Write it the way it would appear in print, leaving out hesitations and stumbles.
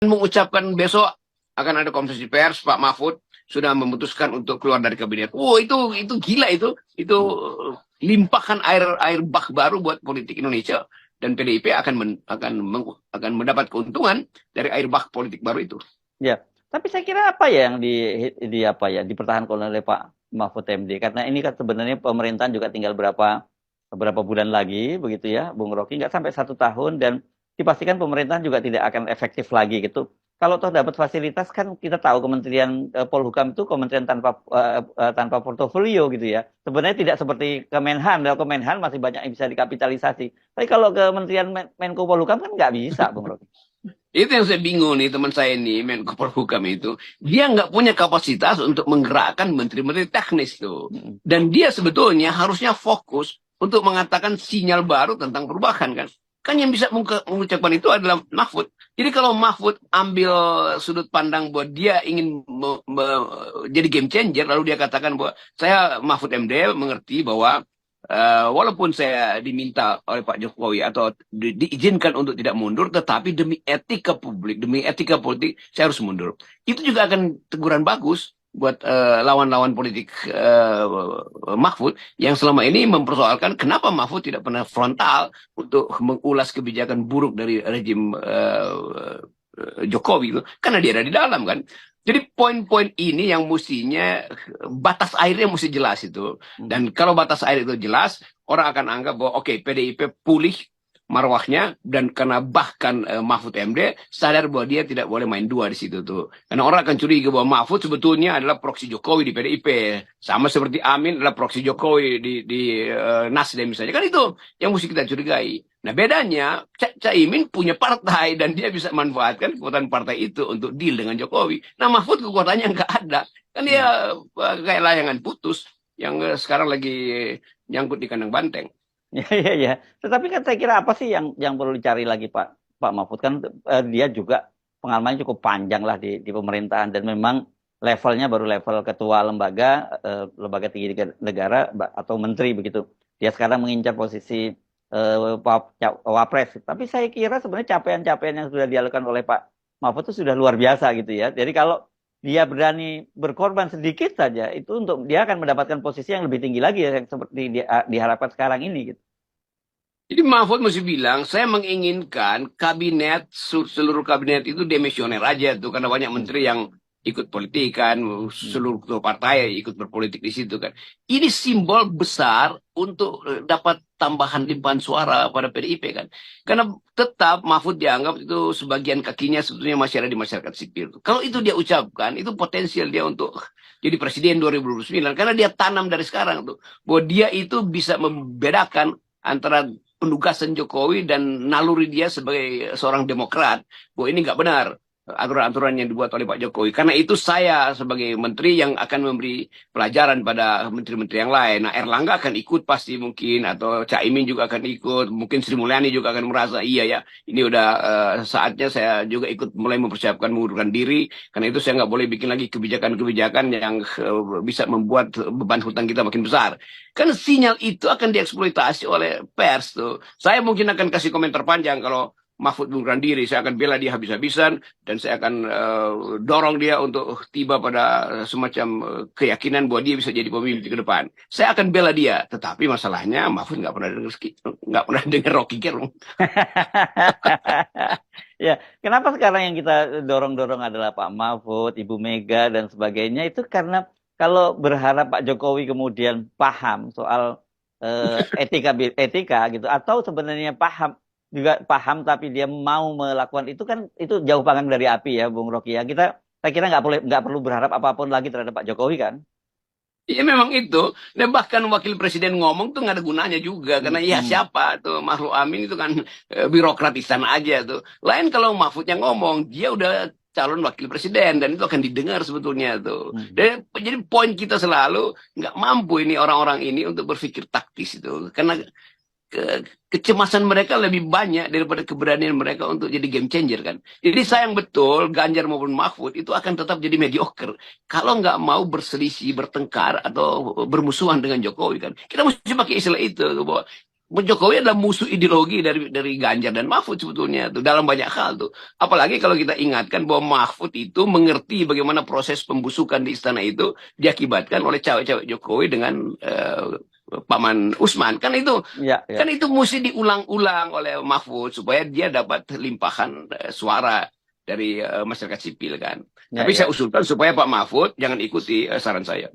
mengucapkan besok akan ada konferensi pers, Pak Mahfud sudah memutuskan untuk keluar dari kabinet. Wow, itu gila itu limpahkan air bah baru buat politik Indonesia, dan PDIP akan mendapat keuntungan dari air bah politik baru itu. Ya, tapi saya kira apa ya yang di apa ya dipertahankan oleh Pak Mahfud MD, karena ini kan sebenarnya pemerintahan juga tinggal beberapa bulan lagi begitu ya, Bung Rocky, nggak sampai 1 tahun, dan dipastikan pemerintahan juga tidak akan efektif lagi gitu. Kalau toh dapat fasilitas, kan kita tahu Kementerian Polhukam itu kementerian tanpa portofolio gitu ya. Sebenarnya tidak seperti Kemenhan. Kalau Kemenhan masih banyak yang bisa dikapitalisasi. Tapi kalau Kementerian Menko Polhukam kan nggak bisa, Bung Rocky. Itu yang saya bingung nih, teman saya ini Menko Polhukam itu, dia nggak punya kapasitas untuk menggerakkan menteri-menteri teknis tuh. Mm. Dan dia sebetulnya harusnya fokus untuk mengatakan sinyal baru tentang perubahan kan. Kan yang bisa mengucapkan itu adalah Mahfud. Jadi kalau Mahfud ambil sudut pandang bahwa dia ingin jadi game changer, lalu dia katakan bahwa saya Mahfud MD mengerti bahwa walaupun saya diminta oleh Pak Jokowi atau diizinkan untuk tidak mundur, tetapi demi etika publik, demi etika politik, saya harus mundur. Itu juga akan teguran bagus buat lawan-lawan politik Mahfud yang selama ini mempersoalkan kenapa Mahfud tidak pernah frontal untuk mengulas kebijakan buruk dari rejim Jokowi itu, karena dia ada di dalam kan. Jadi poin-poin ini yang mestinya batas airnya mesti jelas itu. Dan kalau batas air itu jelas, orang akan anggap bahwa oke, PDIP pulih marwahnya, dan karena bahkan Mahfud MD sadar bahwa dia tidak boleh main dua di situ tuh. Karena orang akan curiga bahwa Mahfud sebetulnya adalah proksi Jokowi di PDIP, sama seperti Amin adalah proksi Jokowi di Nasdem misalnya. Kan itu yang mesti kita curigai. Nah bedanya, Caimin punya partai dan dia bisa manfaatkan kekuatan partai itu untuk deal dengan Jokowi. Nah Mahfud kekuatannya nggak ada. Kan dia kayak layangan putus yang sekarang lagi nyangkut di kandang banteng. Ya, ya, ya. Tetapi kan saya kira apa sih yang perlu dicari lagi Pak Mahfud, kan dia juga pengalamannya cukup panjang lah di pemerintahan, dan memang levelnya baru level ketua lembaga tinggi negara atau menteri begitu. Dia sekarang mengincar posisi wapres. Tapi saya kira sebenarnya capaian-capaian yang sudah dilakukan oleh Pak Mahfud itu sudah luar biasa gitu ya. Jadi kalau dia berani berkorban sedikit saja, itu untuk dia akan mendapatkan posisi yang lebih tinggi lagi ya, yang seperti diharapkan sekarang ini gitu. Jadi Mahfud mesti bilang, saya menginginkan kabinet, seluruh kabinet itu demisioner aja tuh, karena banyak menteri yang ikut politik kan, seluruh ketua partai ikut berpolitik di situ kan. Ini simbol besar untuk dapat tambahan limpahan suara pada PDIP kan. Karena tetap Mahfud dianggap itu sebagian kakinya sebetulnya masih ada di masyarakat sipil. Kalau itu dia ucapkan, itu potensial dia untuk jadi presiden 2029. Karena dia tanam dari sekarang tuh, bahwa dia itu bisa membedakan antara penugasan Jokowi dan naluri dia sebagai seorang demokrat, bahwa ini nggak benar aturan-aturan yang dibuat oleh Pak Jokowi. Karena itu saya sebagai menteri yang akan memberi pelajaran pada menteri-menteri yang lain. Nah, Erlangga akan ikut pasti mungkin, atau Caimin juga akan ikut, mungkin Sri Mulyani juga akan merasa iya ya, ini udah saatnya saya juga ikut mulai mempersiapkan mengundurkan diri. Karena itu saya nggak boleh bikin lagi kebijakan-kebijakan yang bisa membuat beban hutang kita makin besar. Kan sinyal itu akan dieksploitasi oleh pers tuh. Saya mungkin akan kasih komentar panjang kalau Mahfud mengundurkan diri, saya akan bela dia habis-habisan, dan saya akan dorong dia untuk tiba pada semacam keyakinan bahwa dia bisa jadi pemimpin ke depan. Saya akan bela dia, tetapi masalahnya Mahfud nggak pernah dengar Rocky Gerung. Ya, kenapa sekarang yang kita dorong-dorong adalah Pak Mahfud, Ibu Mega dan sebagainya, itu karena kalau berharap Pak Jokowi kemudian paham soal etika gitu, atau sebenarnya paham tapi dia mau melakukan itu, kan itu jauh panggang dari api ya, Bung Rocky ya. Saya kira nggak perlu berharap apapun lagi terhadap Pak Jokowi kan. Iya memang itu. Dan bahkan wakil presiden ngomong tuh nggak ada gunanya juga. Karena ya Hmm. siapa tuh Maruf Amin itu kan birokratisan aja tuh. Lain kalau Mahfud yang ngomong, dia udah calon wakil presiden dan itu akan didengar sebetulnya tuh. Hmm. Dan jadi poin kita selalu nggak mampu ini orang-orang ini untuk berpikir taktis itu. Karena kecemasan mereka lebih banyak daripada keberanian mereka untuk jadi game changer kan. Jadi sayang betul Ganjar maupun Mahfud itu akan tetap jadi mediocre kalau nggak mau berselisih, bertengkar atau bermusuhan dengan Jokowi kan. Kita mesti pakai istilah itu bahwa Jokowi adalah musuh ideologi dari Ganjar dan Mahfud sebetulnya tuh dalam banyak hal tuh. Apalagi kalau kita ingatkan bahwa Mahfud itu mengerti bagaimana proses pembusukan di istana itu diakibatkan oleh cawe-cawe Jokowi dengan Paman Usman. Ya, ya. Kan itu mesti diulang-ulang oleh Mahfud supaya dia dapat limpahan suara dari masyarakat sipil kan. Ya, Tapi ya. saya usulkan supaya Pak Mahfud jangan ikuti saran saya.